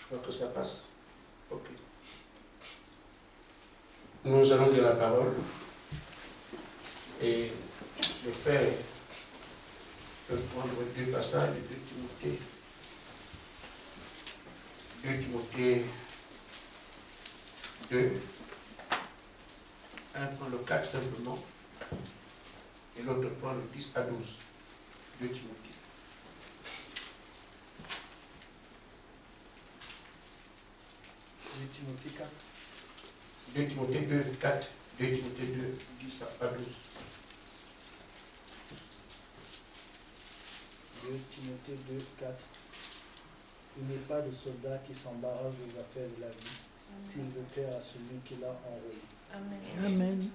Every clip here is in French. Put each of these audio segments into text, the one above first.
crois que ça passe. Ok. Nous allons lire la parole. Et le frère peut prendre deux passages de 2 Timothée. 2 Timothée 2. Un prend le 4 simplement. Et l'autre prend le 10 à 12. 2 Timothée. 2 Timothée 4. 2 Timothée 2, 4. 2 Timothée 2, 10 à 12. 2 Timothée 2, 4. Il n'est pas de soldat qui s'embarrasse des affaires de la vie, s'il veut plaire à celui qui l'a enrôlé. Amen. Amen.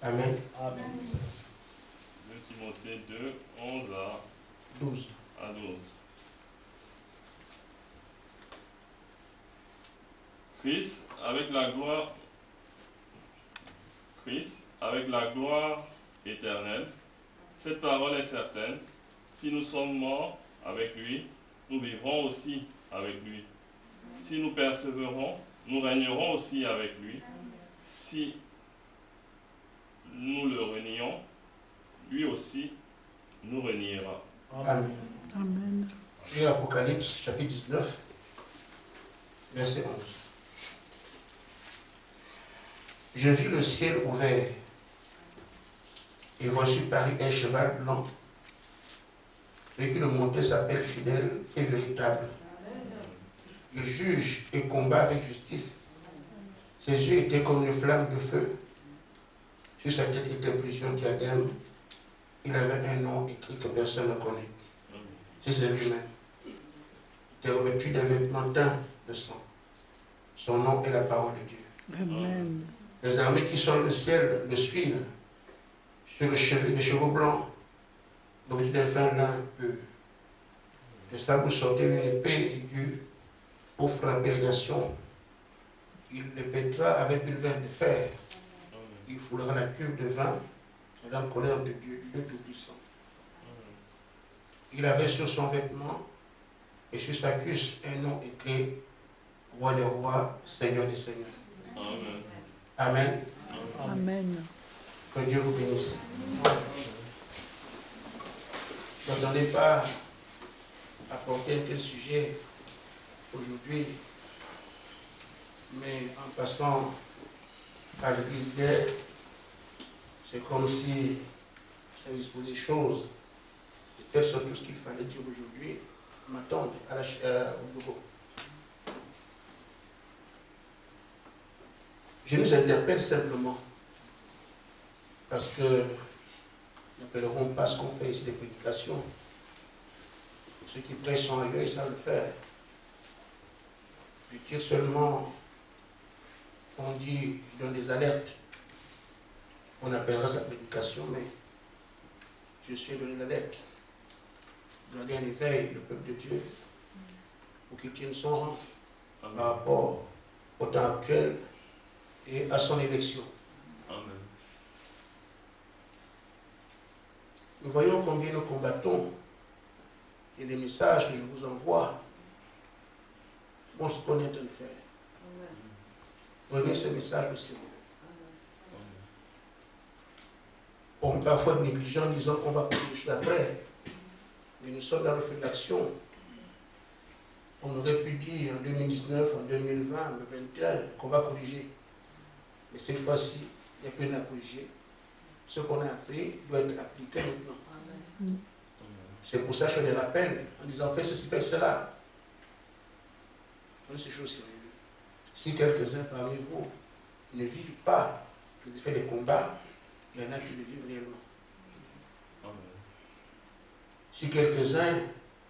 Amen. Amen. 2 Timothée 2, 11 12. à 12. Christ, avec la gloire éternelle, cette parole est certaine. Si nous sommes morts avec lui, nous vivrons aussi avec lui. Si nous persévérons, nous régnerons aussi avec lui. Si nous le renions, lui aussi nous reniera. Amen. Amen. Et l'Apocalypse, chapitre 19, verset 11. Je vis le ciel ouvert, et voici parut un cheval blanc. Celui qui le montait s'appelle fidèle et véritable. Il juge et combat avec justice. Ses yeux étaient comme une flamme de feu. Sur sa tête étaient plusieurs diadèmes. Il avait un nom écrit que personne ne connaît. C'est lui-même. Il était revêtu d'un vêtement teint de sang. Son nom est la parole de Dieu. Amen. Les armées qui sont le ciel le suivent, sur des chevaux blancs, revêtus d'un fin lin pur. De sa bouche sortait une épée aiguë pour frapper les nations. Il les pètera avec une veine de fer. Il foulera la cuve de vin et la colère de Dieu, du Dieu Tout-Puissant. Il avait sur son vêtement et sur sa cuisse un nom écrit Roi des rois, Seigneur des seigneurs. Amen. Amen. Amen. Que Dieu vous bénisse. Je ne m'attendais pas à porter un tel sujet aujourd'hui, mais en passant à l'église hier, c'est comme si ça disposait des choses. Et telles sont tout ce qu'il fallait dire aujourd'hui, m'attendre au bureau. Je nous interpelle simplement parce que nous n'appellerons pas ce qu'on fait ici des prédications. Ceux qui prêchent sont ailleurs, ils savent le faire. Je tire seulement, on dit, je donne des alertes. On appellera ça prédication, mais je suis donné l'alerte. Garder en éveil le peuple de Dieu pour qu'il tienne son rang par rapport au temps actuel et à son élection. Amen. Nous voyons combien nous combattons et les messages que je vous envoie vont ce qu'on est en train de faire. Prenez ce message au sérieux. On peut parfois être négligent en disant qu'on va prendre les choses après, mais nous sommes dans le feu de l'action. On aurait pu dire en 2019, en 2020, en 2021 qu'on va corriger. Mais cette fois-ci, il n'y a plus rien à corriger. Ce qu'on a appris doit être appliqué maintenant. C'est pour ça que je les rappelle en disant faites ceci, faites cela. Prenez ces choses sérieuses. Si quelques-uns parmi vous ne vivent pas les effets des combats, il y en a qui le vivent réellement. Si quelques-uns,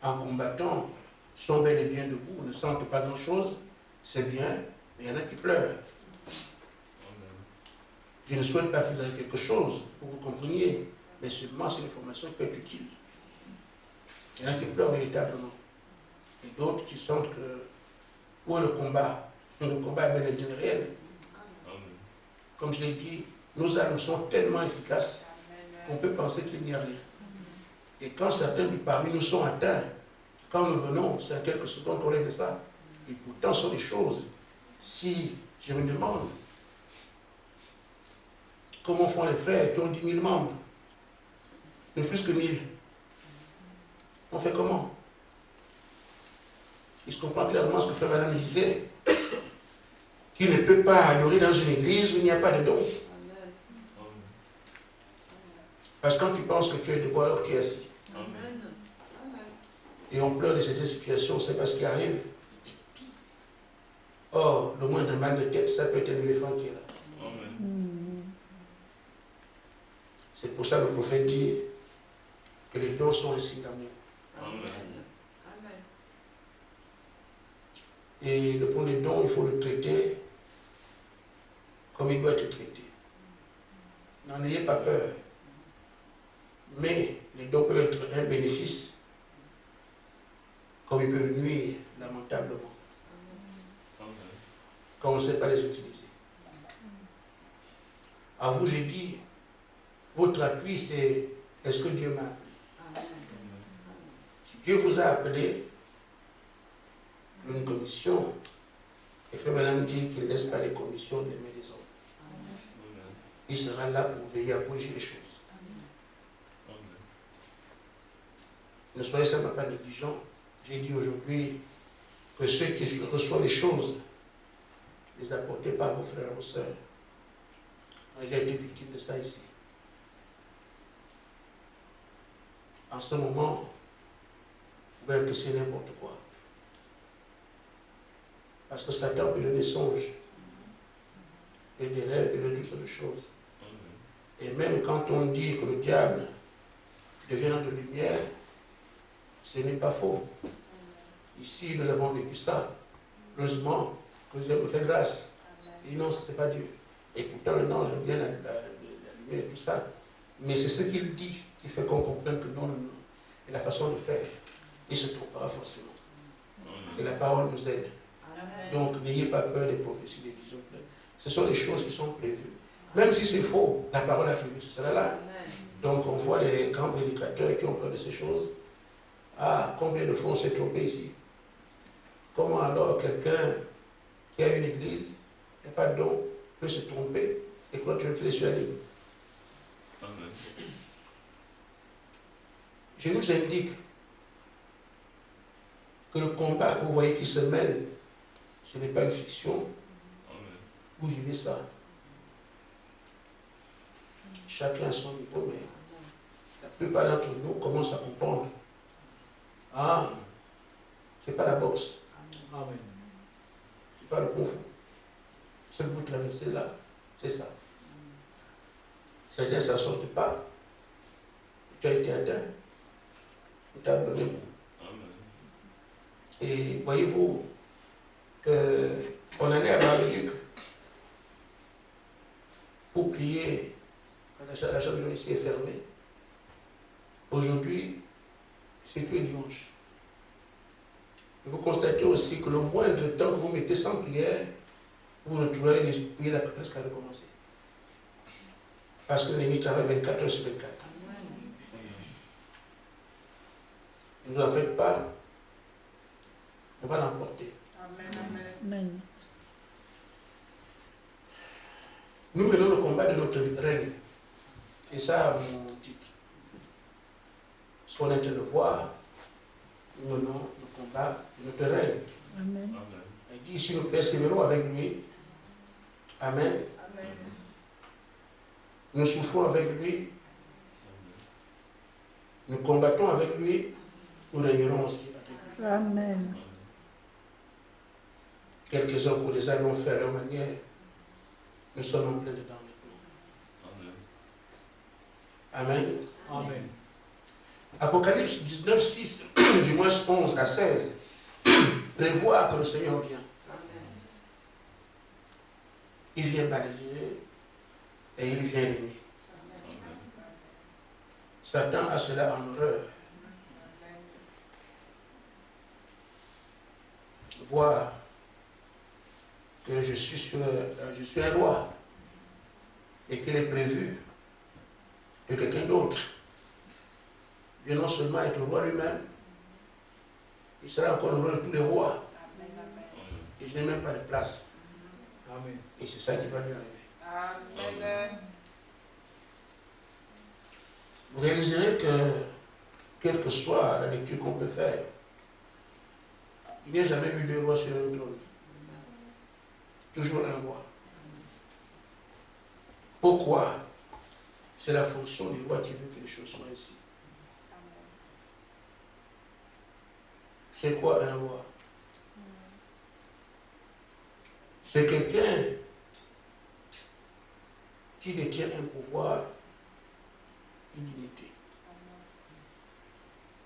en combattant, sont bel et bien debout, ne sentent pas grand-chose, c'est bien, mais il y en a qui pleurent. Je ne souhaite pas que vous ayez quelque chose pour que vous compreniez, mais seulement c'est une information qui peut être utile. Il y en a qui pleurent véritablement. Et d'autres qui sentent que où est le combat? Le combat est bel et bien réel. Comme je l'ai dit, nos armes sont tellement efficaces qu'on peut penser qu'il n'y a rien. Et quand certains parmi nous sont atteints, quand nous venons, c'est en quelques secondes qu'on règle ça. Et pourtant, ce sont des choses. Si je me demande comment font les frères qui ont 10 000 membres, ne plus que 1000, on fait comment? Il se comprend clairement ce que Frère Madame disait, qu'il ne peut pas adorer dans une église où il n'y a pas de don. Parce que quand tu penses que tu es debout, alors tu es assis. Amen. Et on pleure de cette situation, c'est pas ce qui arrive. Or, le moindre mal de tête, ça peut être un éléphant qui est là. Amen. C'est pour ça que le prophète dit que les dons sont un signe d'amour. Amen. Et le point des dons, il faut le traiter comme il doit être traité. N'en ayez pas peur. Mais les dons peuvent être un bénéfice, comme ils peuvent nuire lamentablement, quand on ne sait pas les utiliser. À vous, j'ai dit, votre appui, c'est est-ce que Dieu m'a appelé? Si Dieu vous a appelé à une commission, et Frère Madame dit qu'il ne laisse pas les commissions des mains des hommes. Il sera là pour veiller à corriger les choses. Ne soyez simplement pas négligents. J'ai dit aujourd'hui que ceux qui reçoivent les choses, les apportez pas à vos frères et vos sœurs. J'ai été victime de ça ici. En ce moment, vous pouvez encaisser n'importe quoi. Parce que Satan peut donner songe, et des rêves, et de toutes sortes de choses. Et même quand on dit que le diable devient de lumière, ce n'est pas faux. Ici, nous avons vécu ça. Heureusement que Dieu me fait grâce. Et non, ce n'est pas Dieu. Et pourtant, un ange aime bien la lumière et tout ça. Mais c'est ce qu'il dit qui fait qu'on comprenne que non. Et la façon de faire, il se trompera forcément. Et la parole nous aide. Donc, n'ayez pas peur des prophéties, des visions. Ce sont des choses qui sont prévues. Même si c'est faux, la parole a prévu, ce sera là. Donc, on voit les grands prédicateurs qui ont peur de ces choses. Ah, combien de fois on s'est trompé ici? Comment alors quelqu'un qui a une église, et pas de don, peut se tromper et croire qu'il est sur la ligne? Je nous indique que le combat que vous voyez qui se mène, ce n'est pas une fiction. Vous vivez ça. Chacun à son niveau, mais la plupart d'entre nous commencent à comprendre. Ah, c'est pas la boxe. Amen. C'est pas le kung fu. Ce que vous traversez là, c'est ça. Certains ne s'en sortent pas. Tu as été atteint. On t'a donné un coup. Et voyez-vous qu'on en est à Bar-le-Duc pour prier. La chambre ici est fermée. Aujourd'hui, c'est tous les dimanches. Et vous constatez aussi que le moindre temps que vous mettez sans prière, vous retrouverez les prières presque à recommencer. Parce que l'ennemi travaille 24 heures sur 24. Ne vous en faites pas, on va l'emporter. Amen. Nous menons le combat de notre règne. C'est ça mon titre. Ce qu'on est en train de voir, nous menons le combat de notre règne. Amen. Il dit, si nous persévérons avec lui, Amen. Nous souffrons avec lui, nous combattons avec lui, nous régnerons aussi avec lui. Amen. Quelques-uns pour les allons faire leur manière, nous sommes en plein dedans maintenant. Amen. Amen. Apocalypse 19, 6, du moins 11 à 16, prévoit que le Seigneur vient. Il vient balayer et il vient régner. Satan a cela en horreur. Voir que je suis un roi et qu'il est prévu que quelqu'un d'autre vienne non seulement être roi lui-même, il sera encore le roi de tous les rois. Je n'ai même pas de place. Amen. Et c'est ça qui va lui arriver. Amen. Vous réaliserez que, quelle que soit la lecture qu'on peut faire, il n'y a jamais eu deux rois sur un trône. Toujours un roi. Pourquoi? C'est la fonction du roi qui veut que les choses soient ainsi. C'est quoi un roi? C'est quelqu'un qui détient un pouvoir illimité.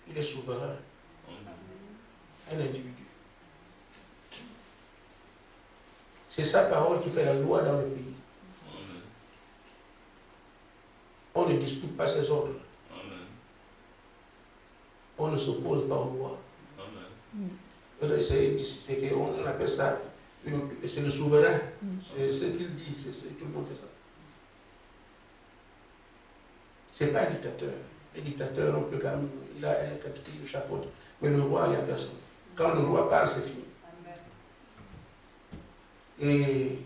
Il est souverain. Un individu. C'est sa parole qui fait la loi dans le pays. On ne dispute pas ses ordres. On ne s'oppose pas au roi. On appelle ça, c'est le souverain. C'est ce qu'il dit, tout le monde fait ça. Ce n'est pas un dictateur. Un dictateur, on peut quand même, il a un catégorie de chapeau. Mais le roi, il n'y a personne. Quand le roi parle, c'est fini. Et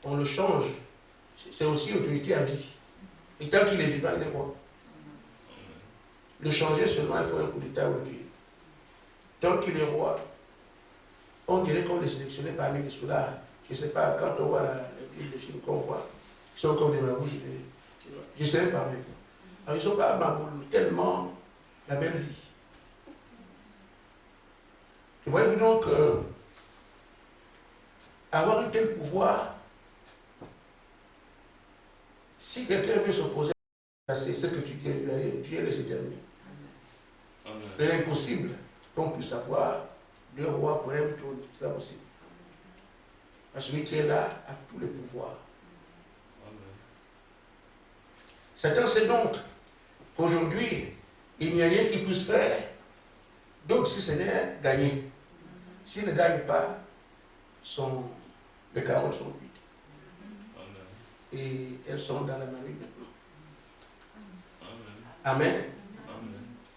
on le change. C'est aussi une autorité à vie. Et tant qu'il est vivant, il est roi. Le changer seulement, il faut un coup d'état ou le tuer. Tant qu'il est roi, on dirait qu'on le sélectionnait parmi les soldats. Je ne sais pas, quand on voit les films qu'on voit, ils sont comme des maboules. Je ne sais pas, mais alors, ils ne sont pas maboules, tellement la belle vie. Et voyez-vous donc, avoir un tel pouvoir, si quelqu'un veut s'opposer à ce que tu dis, tu es les éternues. C'est impossible qu'on puisse avoir deux rois pour un trône. C'est pas possible. Parce que celui qui est là a tous les pouvoirs. Satan sait donc qu'aujourd'hui, il n'y a rien qu'il puisse faire d'autre si ce n'est gagner. S'il ne gagne pas, les carottes sont cuites. Et elles sont dans la marmite maintenant. Amen.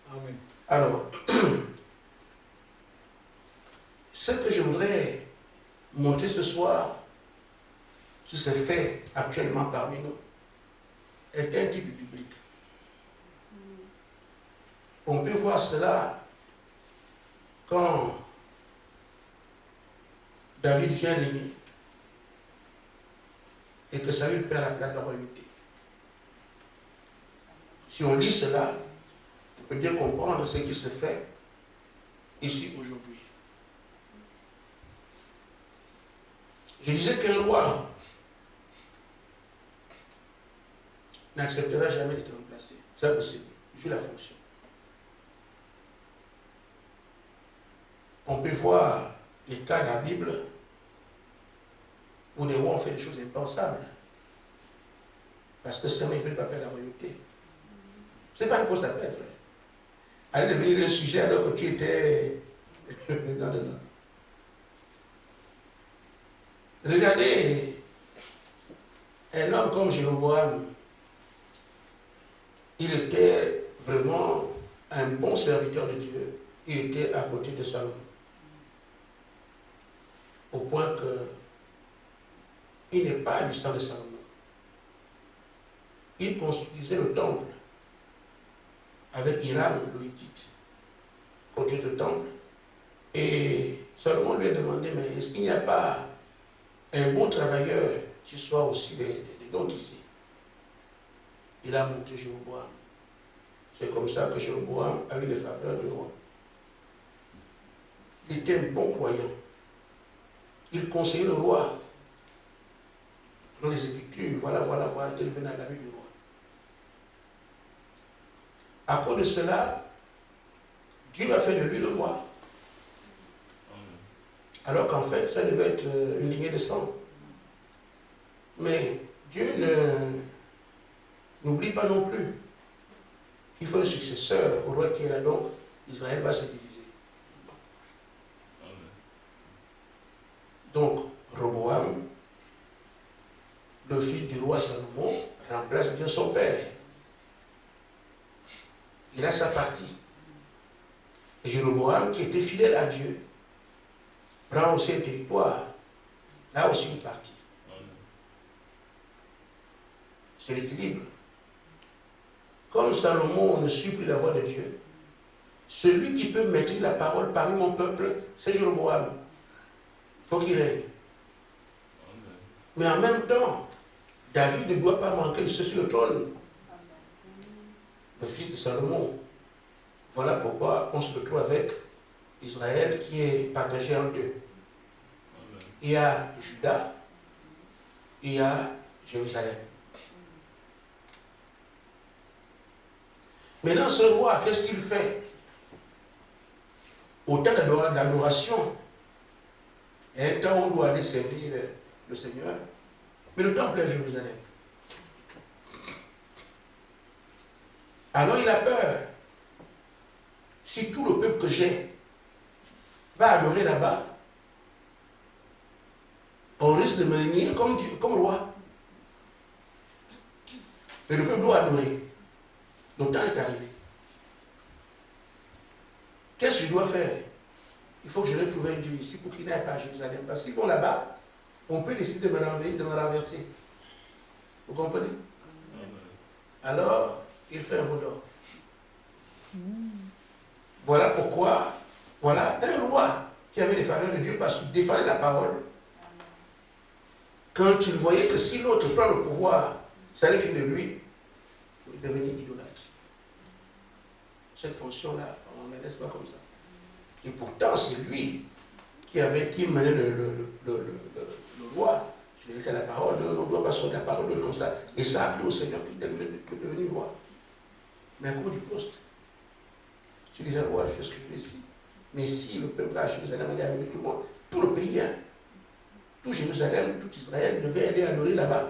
Amen. Alors, ce que je voudrais montrer ce soir, qui se fait actuellement parmi nous, est un type biblique. On peut voir cela quand David vient régner et que Saül perd la place de la royauté. Si on lit cela, on peut bien comprendre ce qui se fait ici aujourd'hui. Je disais qu'un roi n'acceptera jamais d'être remplacé. C'est impossible, vu la fonction. On peut voir des cas dans la Bible où des rois ont fait des choses impensables. Parce que seulement ils ne veulent pas perdre la royauté. Ce n'est pas une cause d'appel, frère. Allez devenir un sujet alors que tu étais dans le nord. Regardez un homme comme Jéroboam. Il était vraiment un bon serviteur de Dieu. Il était à côté de Salomon. Au point que il n'est pas du sang de Salomon. Il construisait le temple avec Hiram, le Hittite, côté du temple. Et Salomon lui a demandé, mais est-ce qu'il n'y a pas un bon travailleur qui soit aussi des nôtres ici? Il a montré Jéroboam. C'est comme ça que Jéroboam a eu les faveurs du roi. Il était un bon croyant. Il conseillait le roi. Dans les Écritures, voilà, il devenait l'ami du roi. À cause de cela, Dieu a fait de lui le roi. Alors qu'en fait, ça devait être une lignée de sang. Mais Dieu n'oublie pas non plus qu'il faut un successeur au roi qui est là, donc Israël va se diviser. Donc, Roboam, le fils du roi Salomon, remplace bien son père. Il a sa partie. Et Jéroboam, qui était fidèle à Dieu, prend aussi un territoire Là aussi une partie. Amen. C'est l'équilibre. Comme Salomon ne suit plus la voix de Dieu, celui qui peut mettre la parole parmi mon peuple, c'est Jéroboam. Il faut qu'il règne. Amen. Mais en même temps, David ne doit pas manquer de ce sur le trône. Le fils de Salomon. Voilà pourquoi on se retrouve avec Israël qui est partagé en deux. Amen. Il y a Juda, il y a Jérusalem. Maintenant, ce roi, qu'est-ce qu'il fait? Au temps d'adoration, il y a un temps où on doit aller servir le Seigneur, mais le temple est à Jérusalem. Alors il a peur. Si tout le peuple que j'ai va adorer là-bas, on risque de me régner comme roi. Et le peuple doit adorer. Le temps est arrivé. Qu'est-ce que je dois faire? Il faut que je leur trouve un Dieu ici pour qu'il n'aille pas à Jérusalem. Parce qu'ils vont là-bas, on peut décider de me renverser. Vous comprenez? Amen. Alors, il fait un veau d'or. Voilà pourquoi, voilà un roi qui avait les faveurs de Dieu parce qu'il défendait la parole. Quand il voyait que si l'autre prend le pouvoir, ça allait finir de lui, il devenait idolâtre. Cette fonction-là, on ne la laisse pas comme ça. Et pourtant, c'est lui qui menait le roi. Il était la parole, on ne doit pas sortir la parole comme ça. Et ça a plu au Seigneur qui est devenu roi. Mais à cause du poste, tu disais, roi, je fais ce que je veux ici. Mais si le peuple va à Jérusalem, aller adorer tout le monde, tout le pays, hein, tout Jérusalem, tout Israël devait aller adorer là-bas.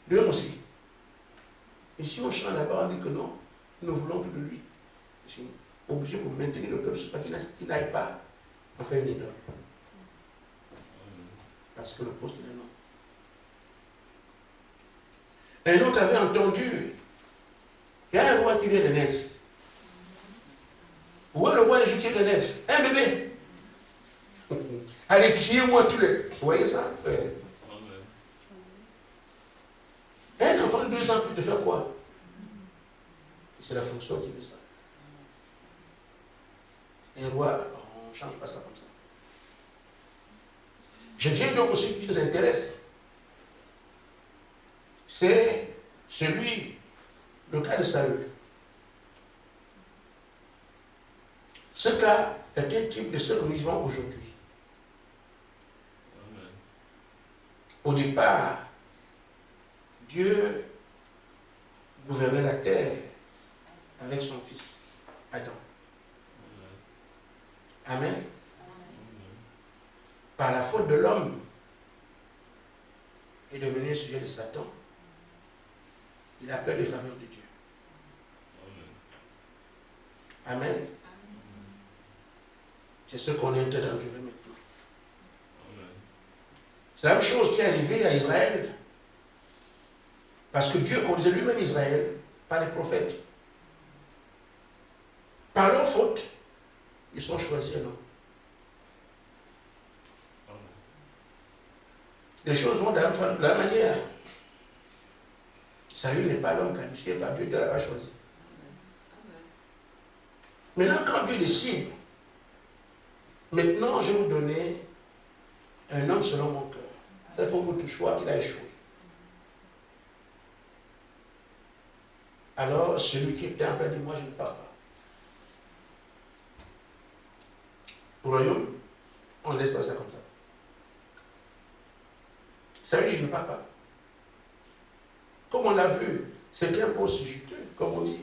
Lui aussi. Et si on chante là-bas, on dit que non, nous ne voulons plus de lui. C'est obligé pour maintenir le peuple, c'est pas qu'il n'aille pas en faire une idole. Parce que le poste est non. Un autre avait entendu, il y a un roi qui vient de naître. Où est le roi d'Égypte qui vient de naître? Un bébé. Allez, tuez-moi tous les... Vous voyez ça, frère? Un enfant de 2 ans peut te faire quoi? C'est la fonction qui fait ça. Un roi, on ne change pas ça comme ça. Je viens donc aussi qui nous intéresse. C'est le cas de Saül. Ce cas est un type de ce que nous vivons aujourd'hui. Au départ, Dieu gouvernait la terre avec son fils, Adam. Amen. Par la faute de l'homme, est devenu sujet de Satan. Il appelle les faveurs de Dieu. Amen. C'est ce qu'on est en train d'endurer maintenant. C'est la même chose qui est arrivée à Israël. Parce que Dieu conduisait lui-même Israël par les prophètes. Par leur faute, ils sont choisis un homme. Les choses vont de la manière. Saül n'est pas l'homme qualifié par Dieu, Dieu ne l'a pas choisi. Maintenant, quand Dieu décide, maintenant je vais vous donner un homme selon mon cœur. Il faut votre choix, il a échoué. Alors, celui qui était en train de dire, moi je ne pars pas. Au royaume, on ne laisse pas ça comme ça. Ça veut dire, je ne pars pas. Comme on l'a vu, c'est un poste juteux, comme on dit.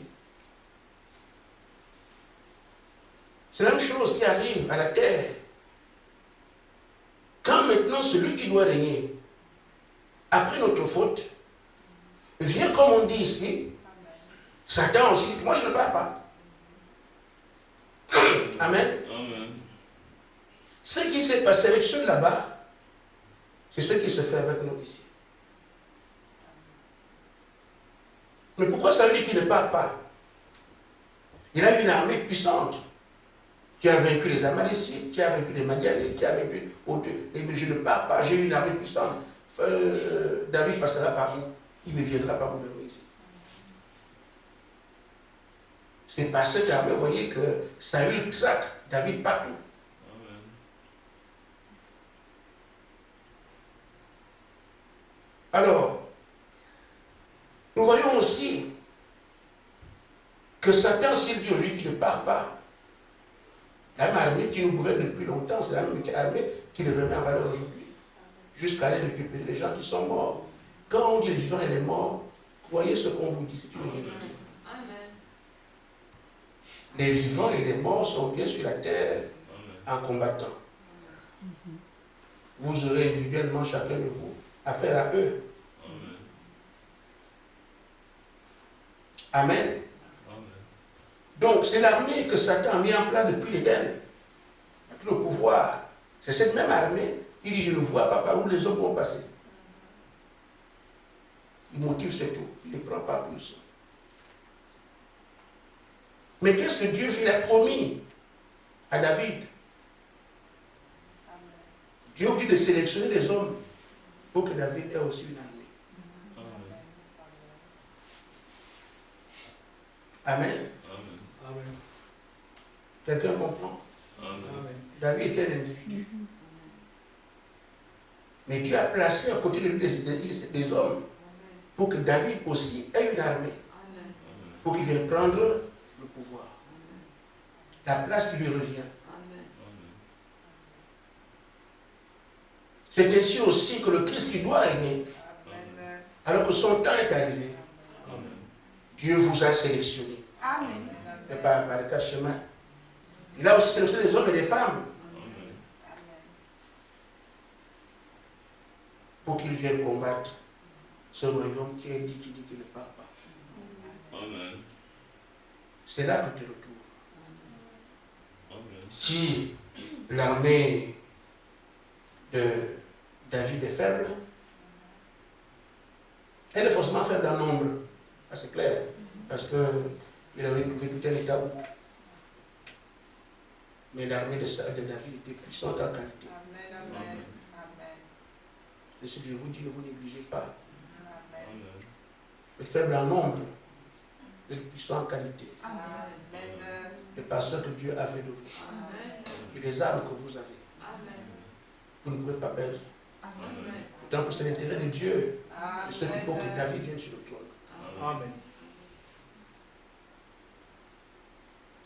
C'est la même chose qui arrive à la terre. Quand maintenant celui qui doit régner, après notre faute, vient comme on dit ici, Satan aussi dit, moi je ne pars pas. Amen. Amen. Ce qui s'est passé avec ceux là-bas, c'est ce qui se fait avec nous ici. Mais pourquoi ça veut dire qu'il ne part pas? Il a une armée puissante qui Tu as vaincu les Amalécites, tu as vaincu les Madianites, tu as vaincu... Mais je ne pars pas, j'ai une armée puissante. David passera par où? Il ne viendra pas gouverner ici. C'est par cette armée, vous voyez, que Saül traque David partout. Amen. Alors, nous voyons aussi que Satan, s'il dit aujourd'hui qu'il ne part pas, la même armée qui nous gouverne depuis longtemps, c'est la même armée qui le remet en valeur aujourd'hui, jusqu'à aller récupérer les gens qui sont morts. Quand on dit les vivants et les morts, croyez ce qu'on vous dit, c'est une réalité. Les vivants et les morts sont bien sur la terre en combattant. Vous aurez individuellement chacun de vous affaire à eux. Amen. Donc c'est l'armée que Satan a mis en place depuis l'Éden. Tout le pouvoir. C'est cette même armée. Il dit, je ne vois pas par où les hommes vont passer. Il motive c'est tout. Il ne les prend pas plus. Mais qu'est-ce que Dieu fait? Il a promis à David. Dieu dit de sélectionner les hommes pour que David ait aussi une armée. Amen. Amen. Quelqu'un comprend? Amen. David était un individu. Mais Dieu a placé à côté de lui des hommes pour que David aussi ait une armée. Pour qu'il vienne prendre le pouvoir. La place qui lui revient. C'est ainsi aussi que le Christ qui doit régner, alors que son temps est arrivé, Dieu vous a sélectionné. Et par le cas chemin. Il a aussi sélectionné les hommes et les femmes pour qu'ils viennent combattre ce royaume qui dit qu'il ne parle pas. C'est là que tu retrouves. Si l'armée de David est faible, elle est forcément faible en nombre. C'est clair. Parce qu'il aurait trouvé tout un état. Mais l'armée de David était puissante en qualité. Et ce que je vous dis, ne vous négligez pas. Vous êtes faible en nombre, vous êtes puissant en qualité. Et par ce que Dieu a fait de vous. Et les armes que vous avez. Vous ne pouvez pas perdre. Pourtant, c'est l'intérêt de Dieu. Et ce qu'il faut que David vienne sur le trône. Amen.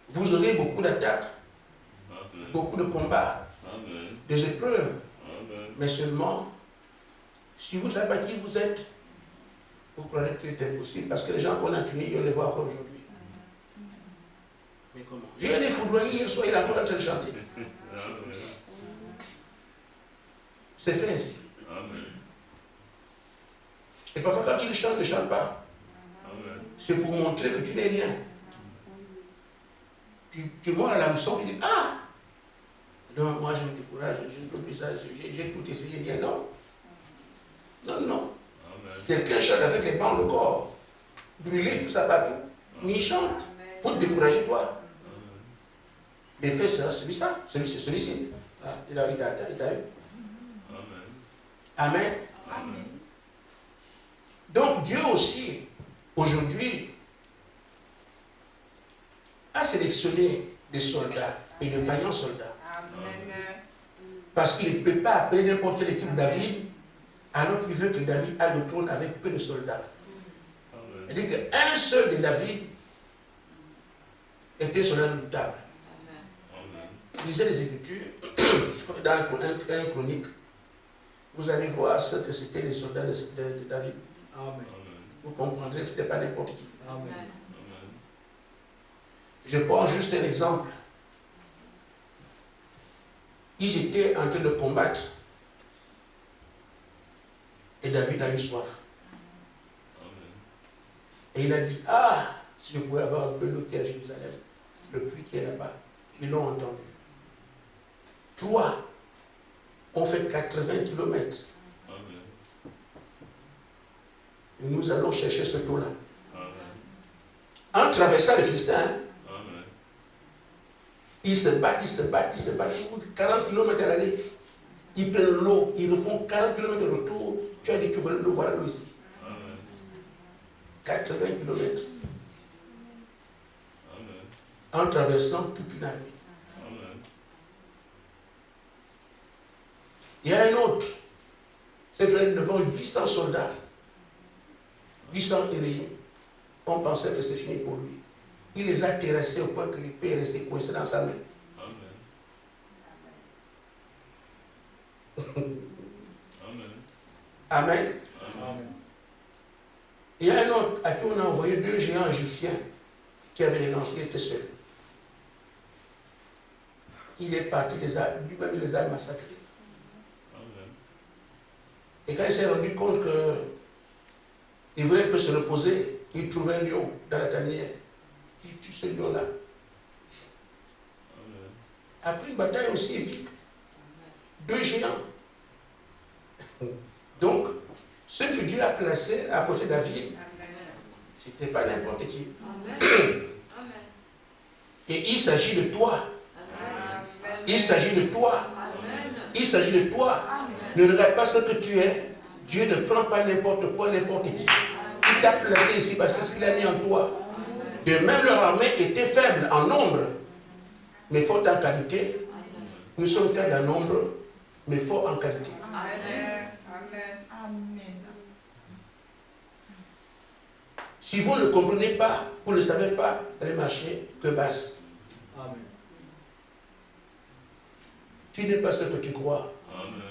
Vous aurez beaucoup d'attaques, beaucoup de combats, des épreuves. Mais seulement, si vous ne savez pas qui vous êtes, vous croirez qu'il est impossible. Parce que les gens qu'on a tués, on les voit encore aujourd'hui. Mais comment? J'ai allé foudroyer hier soir, il a encore en train de chanter. C'est fait ainsi. Et parfois, quand il chante, ne chante pas. C'est pour montrer que tu n'es rien. Tu mords à l'hameçon, tu dis, ah! Non, moi je me décourage, je ne peux plus ça, j'ai tout essayé, rien. Non. Non, non. Quelqu'un chante avec les bancs de corps, brûler tout ça partout. Mais il chante pour te décourager, toi. L'effet sera celui-ci. Ah, il a eu. Amen. Amen. Donc Dieu aussi, aujourd'hui, a sélectionné des soldats et de vaillants soldats. Parce qu'il ne peut pas appeler n'importe quelle équipe David, alors qu'il veut que David ait le trône avec peu de soldats. C'est-à-dire qu'un seul de David était soldat redoutable. Lisez les Écritures, dans un chronique, vous allez voir ce que c'était les soldats de David. Amen. Vous comprendrez que ce n'était pas n'importe qui. Amen. Je prends juste un exemple. Ils étaient en train de combattre. Et David a eu soif. Et il a dit, ah, si je pouvais avoir un peu d'eau qui est à Jérusalem, le puits qui est là-bas. Ils l'ont entendu. 3 ont fait 80 km. Et nous allons chercher ce taux-là. En traversant les Philistins, Ils se battent, ils se battent, ils se battent. 40 km à l'aller. Ils prennent l'eau, ils refont 40 km de retour. Tu as dit, tu veux l'eau, voilà l'eau ici. 80 km. En traversant toute une armée. Il y a un autre. Cette fois devant 800 soldats. 800 ennemis. On pensait que c'est fini pour lui. Il les a terrassés au point que l'épée est restée coincée dans sa main. Amen. Amen. Il y a un autre à qui on a envoyé 2 géants égyptiens qui avaient les lances, il était seul. Il est parti, lui-même il les a massacrés. Et quand il s'est rendu compte qu'il voulait un peu se reposer, il trouvait un lion dans la tanière. Il tue ce lion-là. Après une bataille aussi épique. 2 géants. Donc, ce que Dieu a placé à côté de David, ce n'était pas n'importe qui. Amen. Et il s'agit de toi. Amen. Il s'agit de toi. Amen. Il s'agit de toi. Amen. Ne regarde pas ce que tu es. Dieu ne prend pas n'importe quoi, n'importe qui. Il t'a placé ici parce que c'est ce qu'il a mis en toi. De même, leur armée était faible en nombre, mais forte en qualité. Nous sommes faibles en nombre, mais forts en qualité. Amen. Amen. Si vous ne le comprenez pas, vous ne le savez pas, allez marcher que basse. Amen. Tu n'es pas ce que tu crois. Amen.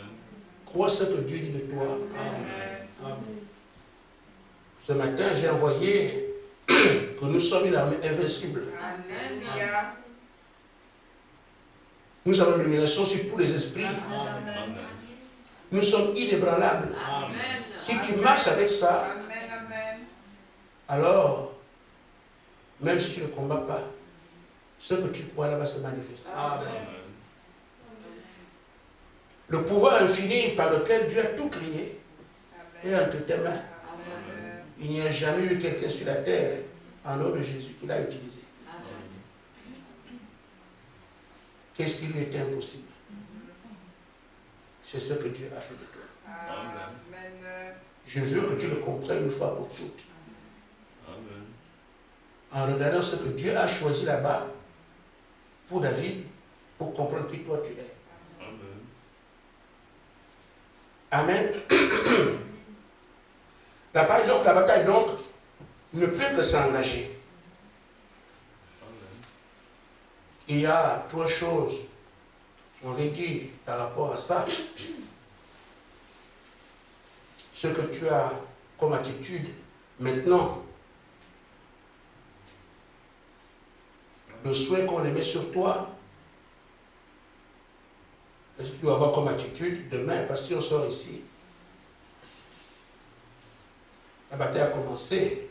Crois ce que Dieu dit de toi. Amen. Amen. Ce matin, j'ai envoyé que nous sommes une armée invincible. Amen. Nous avons l'illumination sur tous les esprits. Amen. Nous sommes inébranlables. Amen. Si tu marches avec ça, alors, même si tu ne combats pas, ce que tu crois là va se manifester. Amen. Le pouvoir infini par lequel Dieu a tout créé est entre tes mains. Il n'y a jamais eu quelqu'un sur la terre, en dehors de Jésus, qui l'a utilisé. Qu'est-ce qui lui était impossible? C'est ce que Dieu a fait de toi. Amen. Je veux que tu le comprennes une fois pour toutes. Amen. En regardant ce que Dieu a choisi là-bas pour David, pour comprendre qui toi tu es. Amen. Amen. La bataille donc ne peut que s'engager. Il y a 3 choses, on va dire, par rapport à ça. Ce que tu as comme attitude maintenant, le souhait qu'on met sur toi, est-ce que tu dois avoir comme attitude demain, parce qu'on sort ici. La bataille a commencé.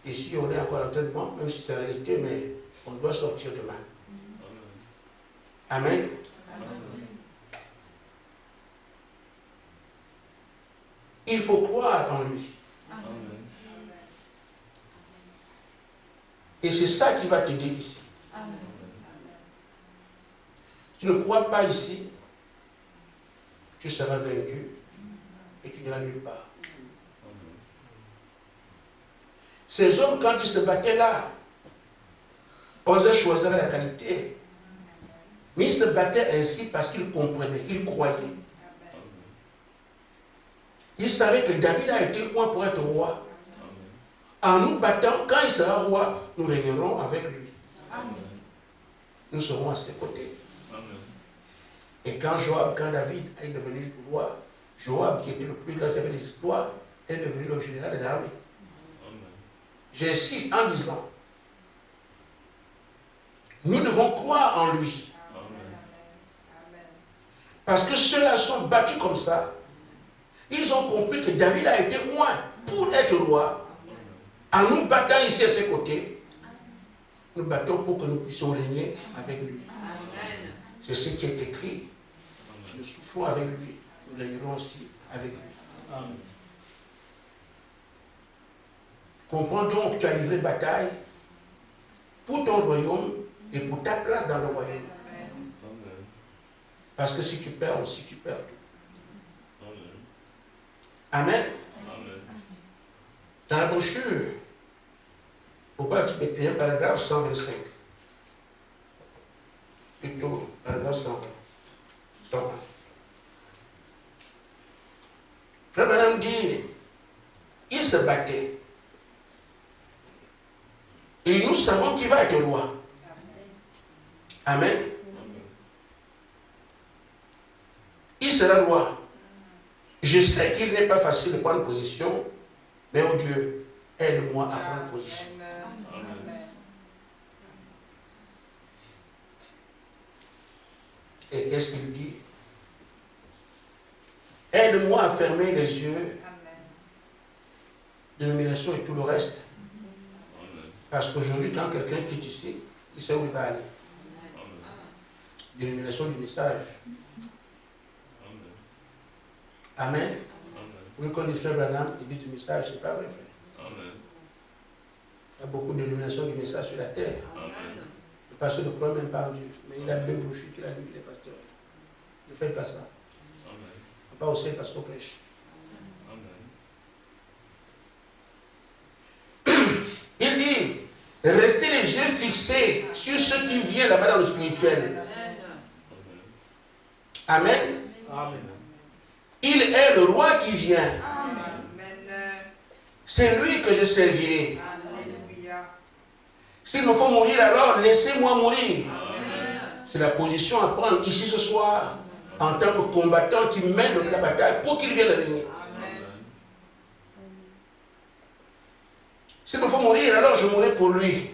Ici, on est encore en entraînement, même si c'est la réalité, mais on doit sortir demain. Amen. Amen. Il faut croire en lui. Amen. Et c'est ça qui va t'aider ici. Amen. Tu ne crois pas ici, tu seras vaincu et tu n'iras nulle part. Ces hommes, quand ils se battaient là, on les a choisis avec la qualité. Mais ils se battaient ainsi parce qu'ils comprenaient, ils croyaient. Ils savaient que David a été roi pour être roi. En nous battant, quand il sera roi, nous régnerons avec lui. Nous serons à ses côtés. Et quand David est devenu roi, Joab, qui était le plus grand qui avait des histoires, est devenu le général de l'armée. J'insiste en disant, nous devons croire en lui. Parce que ceux-là sont battus comme ça. Ils ont compris que David a été roi pour être roi. En nous battant ici à ses côtés, nous battons pour que nous puissions régner avec lui. C'est ce qui est écrit. Si nous souffrons avec lui, nous régnerons aussi avec lui. Amen. Comprends donc que tu as livré bataille pour ton royaume et pour ta place dans le royaume. Amen. Parce que si tu perds aussi, tu perds tout. Amen. Amen. Amen. Dans la brochure, pourquoi tu peux tenir paragraphe 125? Plutôt, paragraphe 120. 120. Frère Branham dit, il se battait. Et nous savons qu'il va être roi. Amen. Il sera roi. Je sais qu'il n'est pas facile de prendre position, mais oh Dieu, aide-moi à prendre position. Et qu'est-ce qu'il dit? Aide-moi à fermer les yeux, dénomination et tout le reste. Parce qu'aujourd'hui, quand quelqu'un quitte ici, il sait où il va aller. Dénomination du message. Amen. Oui, quand il dit frère Branham, il dit du message, c'est pas vrai, frère. Il y a beaucoup de dénominations du message sur la terre. Le pasteur ne croit même pas en Dieu, mais il a 2 brochures qu'il a lu, il est pasteur. Ne faites pas ça. Pas au ciel parce qu'on prêche. Il dit, restez les yeux fixés sur ce qui vient là-bas dans le spirituel. Amen. Amen. Il est le roi qui vient. C'est lui que je servirai. S'il me faut mourir, alors laissez-moi mourir. C'est la position à prendre ici ce soir en tant que combattant qui mène la bataille pour qu'il vienne régner. S'il me faut mourir, alors je mourrai pour lui.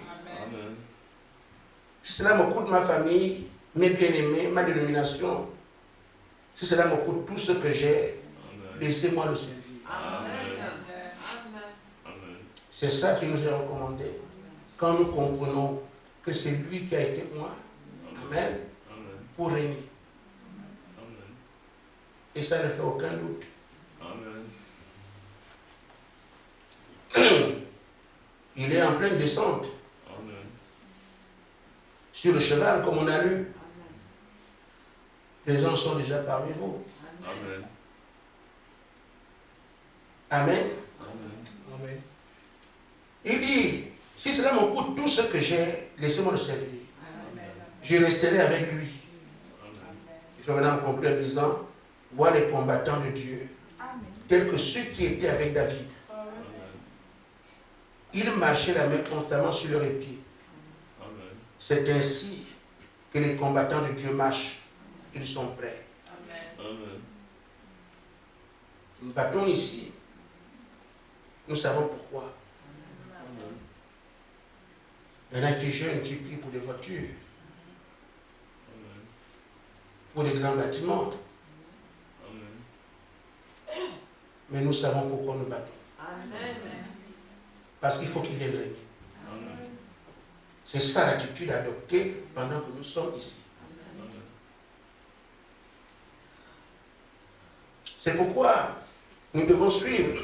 Si cela me coûte ma famille, mes bien-aimés, ma dénomination, si cela me coûte tout ce que j'ai, laissez-moi le servir. C'est ça qui nous est recommandé. Quand nous comprenons que c'est lui qui a été moi, amen, pour régner. Et ça ne fait aucun doute. Il est en pleine descente. Sur le cheval, comme on a lu. Les gens sont déjà parmi vous. Amen. Amen. Il dit, si cela me coûte tout ce que j'ai, laissez-moi le servir. Je resterai avec lui. Il faut maintenant conclure en disant, vois les combattants de Dieu, tels que ceux qui étaient avec David. Ils marchaient la main constamment sur leurs pieds. C'est ainsi que les combattants de Dieu marchent. Ils sont prêts. Nous battons ici. Nous savons pourquoi. Il y en a qui jeûnent, qui prient pour des voitures, pour des grands bâtiments. Mais nous savons pourquoi nous battons. Parce qu'il faut qu'ils viennent régner. C'est ça l'attitude adoptée pendant que nous sommes ici. C'est pourquoi nous devons suivre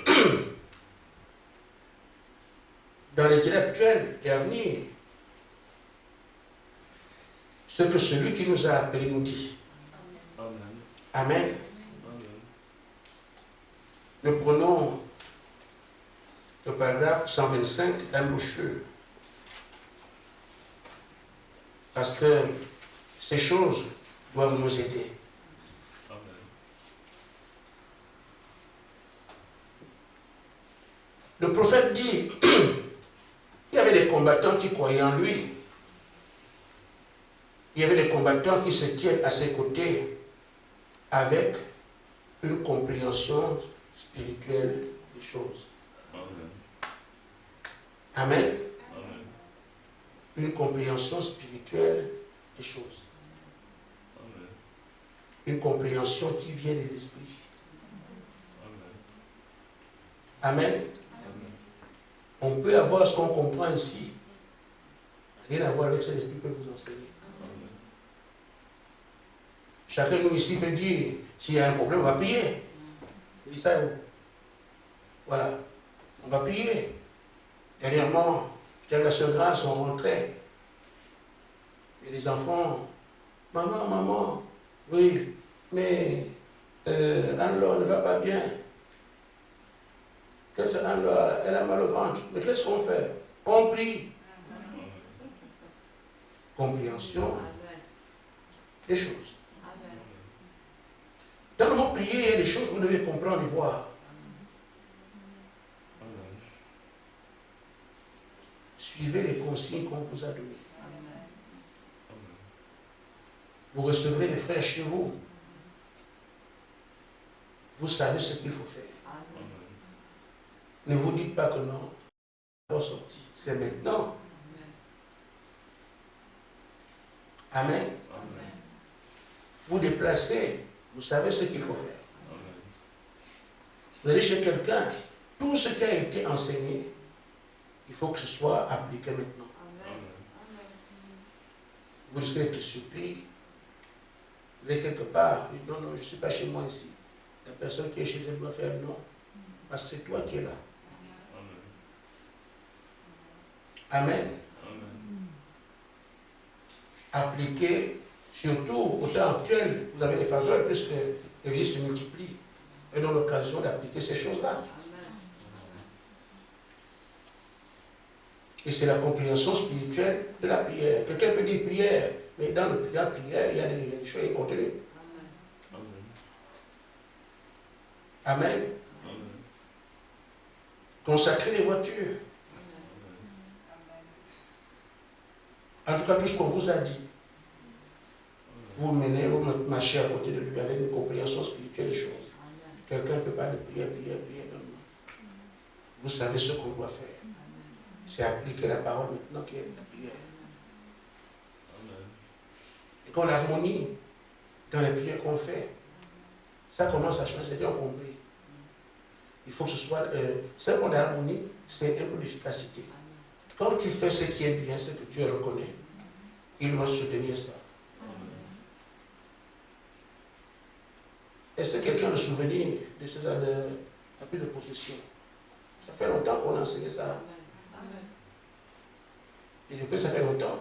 dans les temps actuels et à venir ce que celui qui nous a appelés nous dit. Amen. Nous prenons le paragraphe 125 dans le brochure. Parce que ces choses doivent nous aider. Le prophète dit, il y avait des combattants qui croyaient en lui. Il y avait des combattants qui se tiennent à ses côtés avec une compréhension spirituelle des choses. Amen. Une compréhension spirituelle des choses. Une compréhension qui vient de l'esprit. Amen. On peut avoir ce qu'on comprend ici. Rien à voir avec ce que l'esprit peut vous enseigner. Chacun de nous ici peut dire, s'il y a un problème, on va prier. Il dit ça, voilà. On va prier. Dernièrement, j'étais avec la sœur Grâce, on rentrait. Et les enfants, maman, oui, mais Anne-Laure ne va pas bien. Anne-Laure, elle a mal au ventre. Mais qu'est-ce qu'on fait? On prie. Compréhension des choses. Dans le mot prier, il y a des choses que vous devez comprendre et voir. Suivez les consignes qu'on vous a données. Vous recevrez les frères chez vous. Vous savez ce qu'il faut faire. Ne vous dites pas que non, pas sorti. C'est maintenant. Amen. Vous déplacez, vous savez ce qu'il faut faire. Vous allez chez quelqu'un, tout ce qui a été enseigné, il faut que ce soit appliqué maintenant. Vous risquez d'être surpris. Vous allez quelque part, vous dites non, je ne suis pas chez moi ici. La personne qui est chez elle doit faire non. Parce que c'est toi qui es là. Amen. Appliquez, surtout au temps actuel, vous avez des faveurs puisque les vies se multiplient. Et dans l'occasion d'appliquer ces choses-là. Et c'est la compréhension spirituelle de la prière. Quelqu'un peut dire prière, mais dans la prière, il y a des choses incontenues. Amen. Consacrer les voitures. En tout cas, tout ce qu'on vous a dit, vous menez, vous marchez à côté de lui avec une compréhension spirituelle des choses. Quelqu'un ne peut pas de prière, non, non. Vous savez ce qu'on doit faire. C'est appliquer la parole maintenant qui est la prière. Et quand l'harmonie dans les prières qu'on fait, ça commence à changer, c'est bien compris. Il faut que ce soit, c'est qu'on a l'harmonie, c'est un peu d'efficacité. Quand tu fais ce qui est bien, ce que Dieu reconnaît, il doit soutenir ça. Est-ce que quelqu'un a le souvenir de ces abus de possession? Ça fait longtemps qu'on a enseigné ça. Et depuis, ça fait longtemps.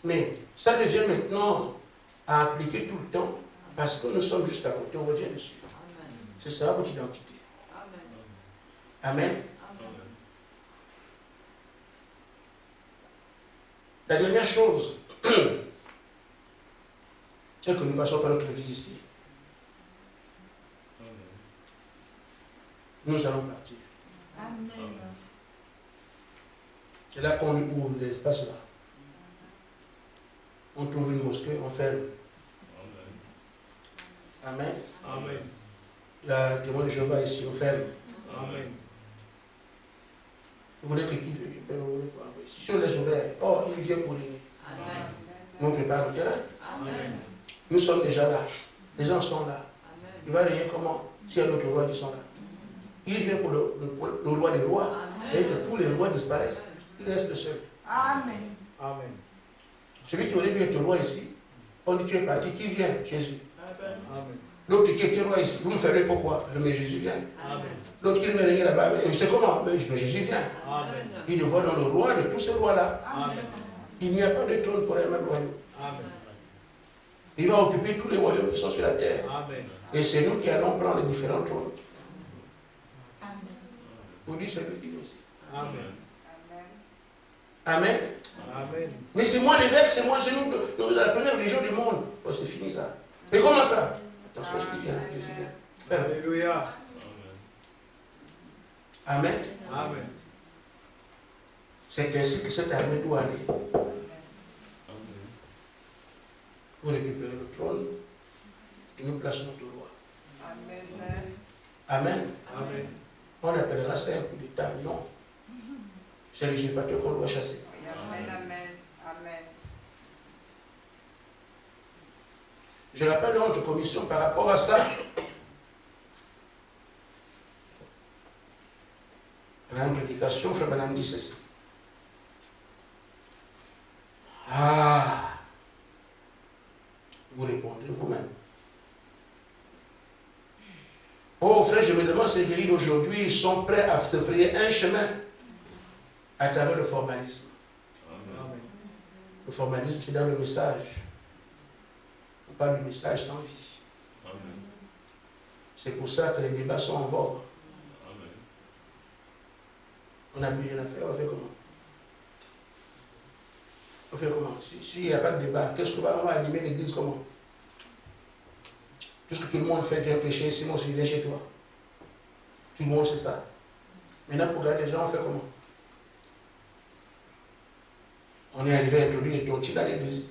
Mais ça devient maintenant à appliquer tout le temps parce que nous sommes juste à côté, on revient dessus. C'est ça votre identité. Amen. La dernière chose, c'est que nous passons par notre vie ici. Nous allons partir. Amen. C'est là qu'on lui ouvre l'espace là. On trouve une mosquée, on ferme. Amen. Amen. Il y a un témoin de Jéhovah ici, on ferme. Amen. Vous voulez que qui si on laisse ouvert, oh, il vient pour l'aider. Nous on prépare le terrain. Amen. Nous sommes déjà là. Les gens sont là. Il va régner comment? S'il y a d'autres rois qui sont là. Il vient pour le roi des rois. Et que tous les rois disparaissent. Il reste le seul. Amen. Amen. Celui qui aurait dû être roi ici, on dit tu es parti, qui vient? Jésus. Amen. L'autre qui était roi ici, vous me ferez pourquoi? Mais Jésus vient. Amen. L'autre qui devait régner là-bas, mais je sais comment? Mais Jésus vient. Amen. Il le voit dans le roi de tous ces rois-là. Amen. Il n'y a pas de trône pour un même royaume. Amen. Il va occuper tous les royaumes qui sont sur la terre. Amen. Et c'est nous qui allons prendre les différents trônes. Amen. Vous dites celui qui est ici. Amen. Amen. Amen. Mais c'est moi l'évêque, c'est moi, c'est nous la première religion du monde. Oh, c'est fini ça. Mais comment ça? Attention, ce qui vient, Jésus vient. Ferme. Alléluia. Amen. Amen. C'est ainsi que cette armée doit aller. Pour récupérer le trône et nous plaçons notre roi. Amen. Amen. Amen. On appellera ça un coup d'état. Non. C'est l'usurpateur qu'on doit chasser. Amen. Amen. Amen. Je rappelle notre commission par rapport à ça. La prédication, Frère Madame dit ceci. Ah, vous répondrez vous-même. Oh frère, je me demande si les guéris d'aujourd'hui sont prêts à se frayer un chemin à travers le formalisme. Amen. Le formalisme, c'est dans le message. On parle du message sans vie. Amen. C'est pour ça que les débats sont en vogue. Amen. On n'a plus rien à faire, on fait comment? On fait comment? S'il n'y a pas de débat, qu'est-ce qu'on va animer l'église comment? Tout ce que tout le monde fait, vient prêcher, sinon je viens chez toi. Tout le monde sait ça. Maintenant, pour garder les gens, on fait comment? On est arrivé à introduire les tontines à l'église.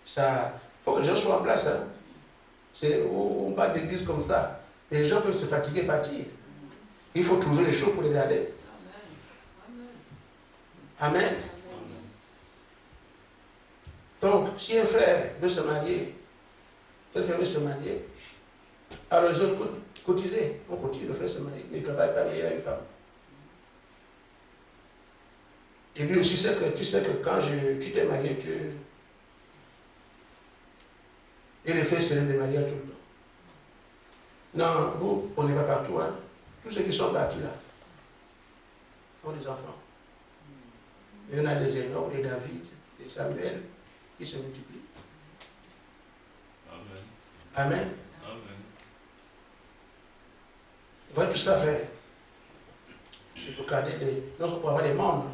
Ça, il faut que les gens soient en place. Hein. On parle d'église comme ça. Et les gens peuvent se fatiguer et partir. Il faut trouver les choses pour les garder. Amen. Donc, si un frère veut se marier, quel frère veut se marier, alors les autres cotiser. On cotise, le frère se marie. Il ne travaille pas, mais il y a une femme. Et lui aussi, tu sais que quand tu t'es marié, et les frères se lèvent des mariages tout le temps. Non, vous, on n'est pas partout. Hein. Tous ceux qui sont partis là ont des enfants. Il y en a des Enoch, des David, des Samuel, qui se multiplient. Amen. Amen. Amen. Voilà tout ça, frère. C'est pour garder non seulement pour avoir des membres,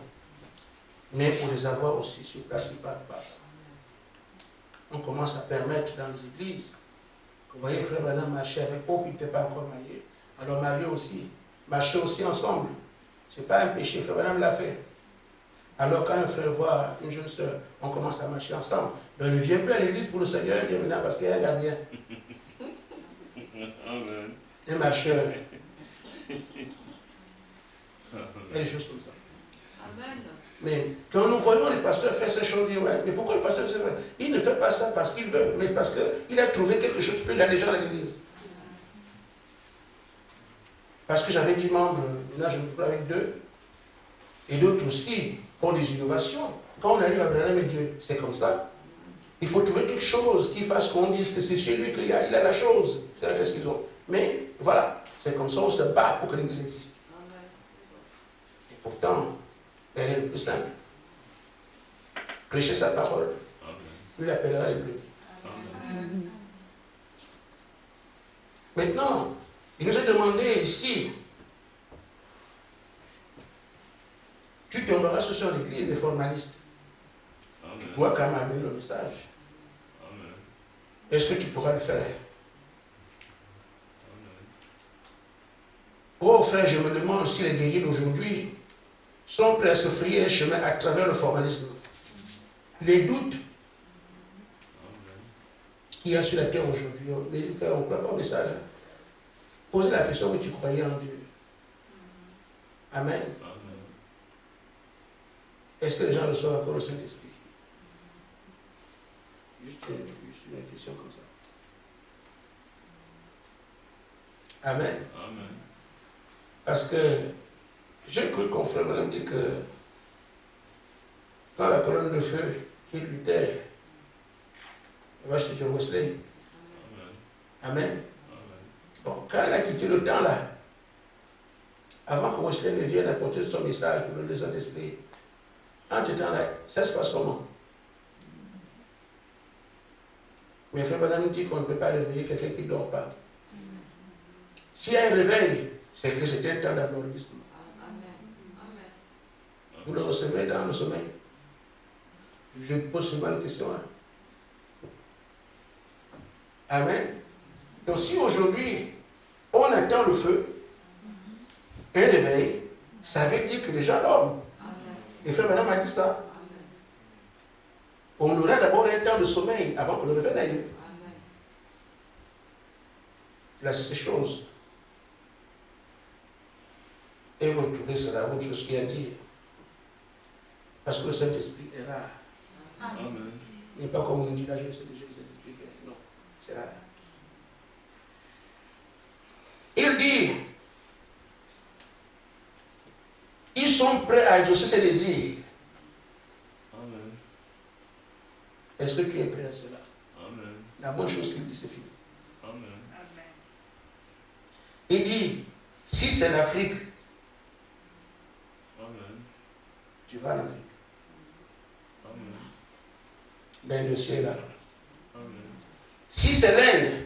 mais pour les avoir aussi sur place qui ne partent pas. On commence à permettre dans les églises. Vous voyez, frère Branham marchait avec Pope, il n'était pas encore marié. Alors marié aussi, marcher aussi ensemble. Ce n'est pas un péché, frère Branham l'a fait. Alors quand un frère voit une jeune soeur, on commence à marcher ensemble. Donc il ne vient plus à l'église pour le Seigneur, il vient maintenant parce qu'il y a un gardien. Amen. Un marcheur. Il y a des choses comme ça. Amen. Mais quand nous voyons les pasteurs faire ces choses, mais pourquoi le pasteur fait ça? Il ne fait pas ça parce qu'il veut, mais parce qu'il a trouvé quelque chose qui peut garder les gens à l'église. Parce que j'avais 10 membres, maintenant je me trouve avec 2. Et d'autres aussi ont des innovations. Quand on arrive à Branham et Dieu, c'est comme ça. Il faut trouver quelque chose qui fasse qu'on dise que c'est chez lui qu'il a la chose. C'est qu'est-ce qu'ils ont. Mais voilà, c'est comme ça, on se bat pour que l'église existe. Et pourtant, elle est le plus simple. Prêcher sa parole. Amen. Lui appellera les brebis. Amen. Maintenant, il nous est demandé ici, tu tomberas sur l'église des formalistes. Tu Amen. dois quand même amener le message. Amen. Est-ce que tu pourras le faire? Amen. Oh frère, je me demande si les guerriers d'aujourd'hui sont prêts à se frayer un chemin à travers le formalisme. Les doutes Amen. qu'il y a sur la terre aujourd'hui, les frères, on ne croit pas au message. Posez la question que tu croyais en Dieu. Amen. Amen. Est-ce que les gens reçoivent encore le Saint-Esprit? Juste une question comme ça. Amen. Amen. Parce que j'ai cru qu'on frère me dit que quand la colonne de feu quitte Luther, va chez John Wesley. Amen. Amen. Amen. Bon, quand elle a quitté le temps là, avant que Wesley ne vienne apporter son message pour donner le Saint-Esprit, entre temps là, ça se passe comment? Mais frère Branham dit qu'on ne peut pas réveiller quelqu'un qui ne dort pas. S'il y a un réveil, c'est que c'était un temps d'adorisme. Vous le recevez dans le sommeil? Je pose souvent une question. Hein? Amen. Donc si aujourd'hui, on attend le feu, un réveil, ça veut dire que les gens dorment. Et frère Branham a dit ça. On aura d'abord un temps de sommeil avant que le réveil n'arrive. Là, c'est ces choses. Et vous trouvez cela, vous trouvez ce qu'il y a à dire. Parce que le Saint-Esprit est rare. Amen. Il n'est pas comme on nous dit là, je sais déjà que le Saint-Esprit fait. Non, c'est rare. Il dit, ils sont prêts à exaucer ses désirs. Amen. Est-ce que tu es prêt à cela? Amen. La bonne chose qu'il dit, c'est fini. Amen. Il dit, si c'est l'Afrique, Amen. tu vas en Afrique. l'Inde aussi est là. Amen. Si c'est l'Inde,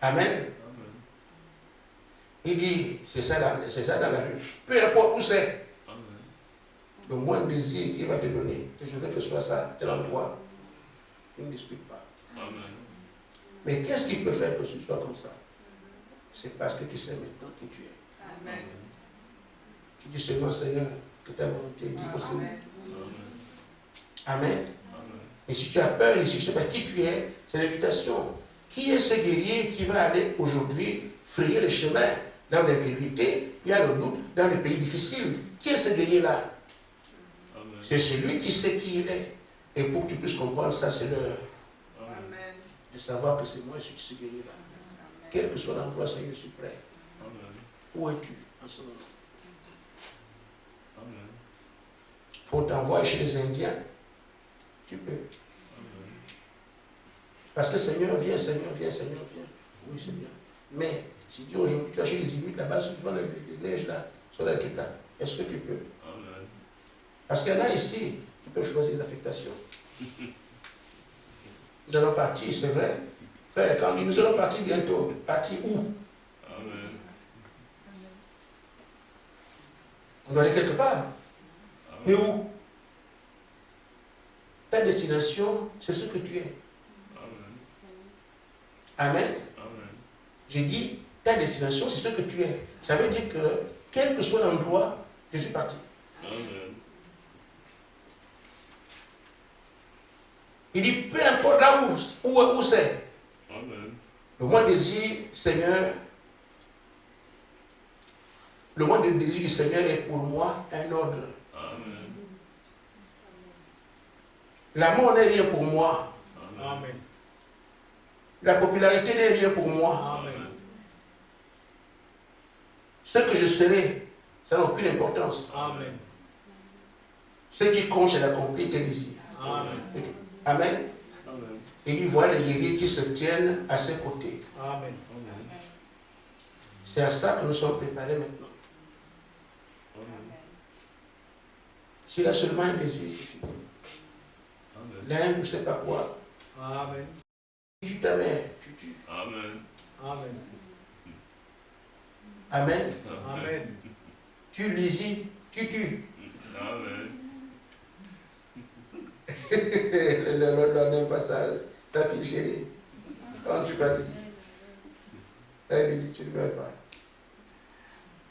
Amen. Amen. Il dit, c'est ça dans la rue. Peu importe où c'est, Amen. le moindre désir qu'il va te donner, que je veux que ce soit ça, tel endroit, il ne dispute pas. Amen. Mais qu'est-ce qu'il peut faire que ce soit comme ça? C'est parce que tu sais maintenant qui tu es. Amen. Tu dis seulement, Seigneur, que ta volonté dit possible. Amen. Amen. Amen. Et si tu as peur, et si tu ne sais pas qui tu es, c'est l'invitation. Qui est ce guerrier qui va aller aujourd'hui frayer le chemin dans l'incrédulité, il y a le doute, dans les pays difficiles? Qui est ce guerrier-là? Amen. C'est celui qui sait qui il est. Et pour que tu puisses comprendre ça, c'est l'heure Amen. de savoir que c'est moi ce guerrier-là. Quel que soit l'endroit, Seigneur, je suis prêt. Amen. Où es-tu en ce moment? Amen. On t'envoie chez les Indiens, tu peux. Amen. Parce que Seigneur, viens, Seigneur, viens, Seigneur, viens. Oui, c'est bien. Mais si tu aujourd'hui, tu as chez les Inuits là-bas, tu vois les neiges là, sur les trucs là, est-ce que tu peux? Amen. Parce qu'il y en a ici qui peuvent choisir les affectations. Nous allons partir, c'est vrai. Frère, quand nous allons partir bientôt, partir où? Amen. On doit aller quelque part. Mais Amen. où? Ta destination, c'est ce que tu es. Amen. Amen. Amen. J'ai dit, ta destination, c'est ce que tu es. Ça veut dire que, quel que soit l'endroit, je suis parti. Amen. Il dit, peu importe là où c'est. Amen. Le moindre désir, Seigneur, le moindre désir du Seigneur est pour moi un ordre. Amen. La mort n'est rien pour moi. Amen. La popularité n'est rien pour moi. Amen. Ce que je serai, ça n'a aucune importance. Amen. Ce qui compte, c'est d'accomplir tes désirs. Amen. Amen. Amen. Il y voit les guerriers qui se tiennent à ses côtés. Amen. Amen. C'est à ça que nous sommes préparés maintenant. Amen. S'il a seulement un désir, il suffit. Amen. L'un, je ne sais pas quoi. Amen. Tu t'amènes, tu tues. Amen. Amen. Amen. Amen. Tu lisis, tu tues. Amen. L'autre n'aime pas ça. Ça fille chérie. Quand tu vas ici, ça dit, tu ne meurs pas.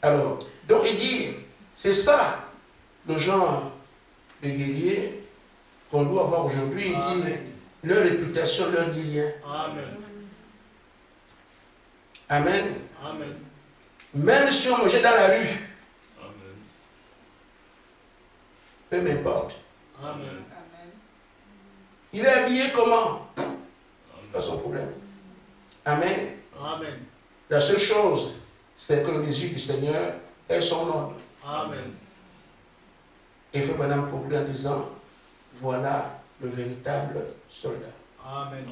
Alors, donc il dit, c'est ça le genre de guerrier qu'on doit avoir aujourd'hui. Il dit, Amen. leur réputation leur dit rien. Amen. Amen. Amen. Même si on me jette dans la rue, Amen. peu m'importe. Amen. Amen. Il est habillé comment? Pas Amen. son problème. Amen. Amen. La seule chose, c'est que le désir du Seigneur est son ordre. Amen. Et il faut maintenant conclure en disant, voilà le véritable soldat. Amen.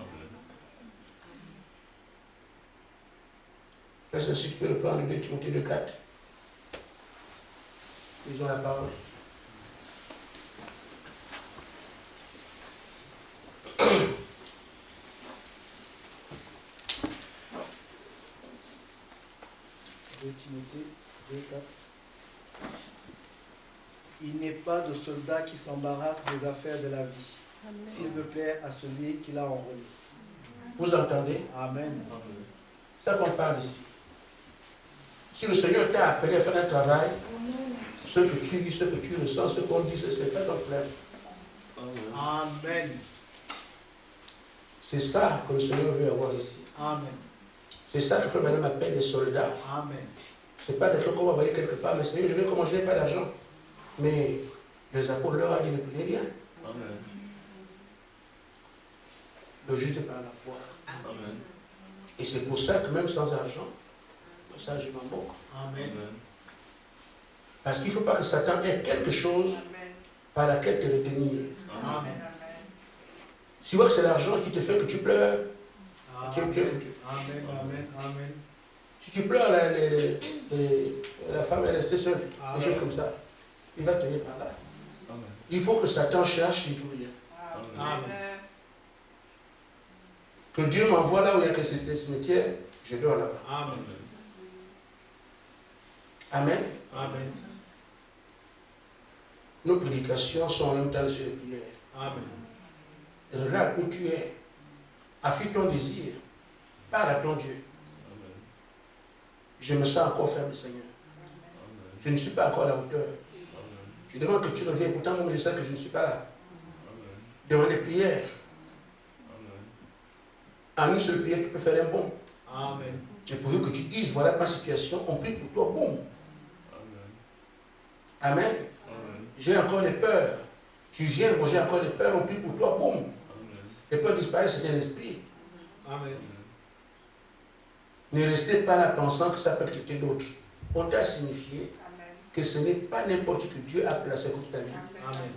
Frère, si tu peux le prendre, 2 Timothée 2,4. Ils ont la parole. Timothée 2:4. Il n'est pas de soldat qui s'embarrasse des affaires de la vie, s'il veut plaire à celui qui l'a enrôlé. Vous entendez? Amen. Ça qu'on parle ici. Si le Seigneur t'a appelé à faire un travail, ce que tu vis, ce que tu ressens, ce qu'on dit, ce n'est pas ton problème. Amen. C'est ça que le Seigneur veut avoir ici. Amen. C'est ça que Frère Madame appelle les soldats. Amen. Ce n'est pas d'être qu'on va envoyer quelque part, mais Seigneur, je veux comment je n'ai pas d'argent. Mais les apôtres leur ont dit ne prenez rien. Amen. Le juste par la foi. Amen. Et c'est pour ça que même sans argent, ça je m'en moque. Amen. Parce qu'il ne faut pas que Satan ait quelque chose Amen. par laquelle te retenir. Amen. Si tu vois que c'est l'argent qui te fait que tu pleures, tu es foutu. Amen. Amen. Amen. Si tu pleures, la femme est restée seule, des choses comme ça. Il va tenir par là. Amen. Il faut que Satan cherche, il ne trouve rien. Amen. Que Dieu m'envoie là où il y a que ces cimetières, je dors là-bas. Amen. Amen. Amen. Nos prédications sont en même temps sur les prières. Amen. Regarde où tu es. Affiche ton désir. Parle à ton Dieu. Je me sens encore faible, Seigneur. Je ne suis pas encore à la hauteur. Je demande que tu reviennes. Pourtant, moi, je sais que je ne suis pas là. Devant les prières. En une seule prière, tu peux faire un bond. Amen. Et pourvu que tu dises, voilà ma situation, on prie pour toi, boum. Amen. J'ai encore des peurs. Tu viens, moi j'ai encore des peurs, on prie pour toi, boum. Les peurs disparaissent, c'est un esprit. Amen. Ne restez pas là pensant que ça peut être quelqu'un d'autre. On t'a signifié que ce n'est pas n'importe qui que Dieu a placé à côté de ta vie. Amen.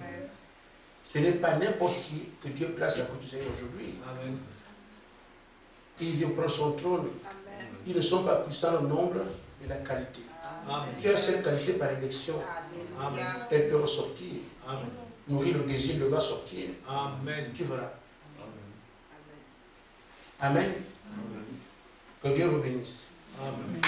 Ce n'est pas n'importe qui que Dieu place à côté de Seigneur aujourd'hui. Amen. Il vient prendre son trône. Ils ne sont pas puissants au nombre, mais la qualité. Amen. Tu as cette qualité par élection. Amen. Elle peut ressortir. Amen. Nourrir le désir le va sortir. Amen. Tu verras. Amen. Que Dieu vous bénisse. Amen.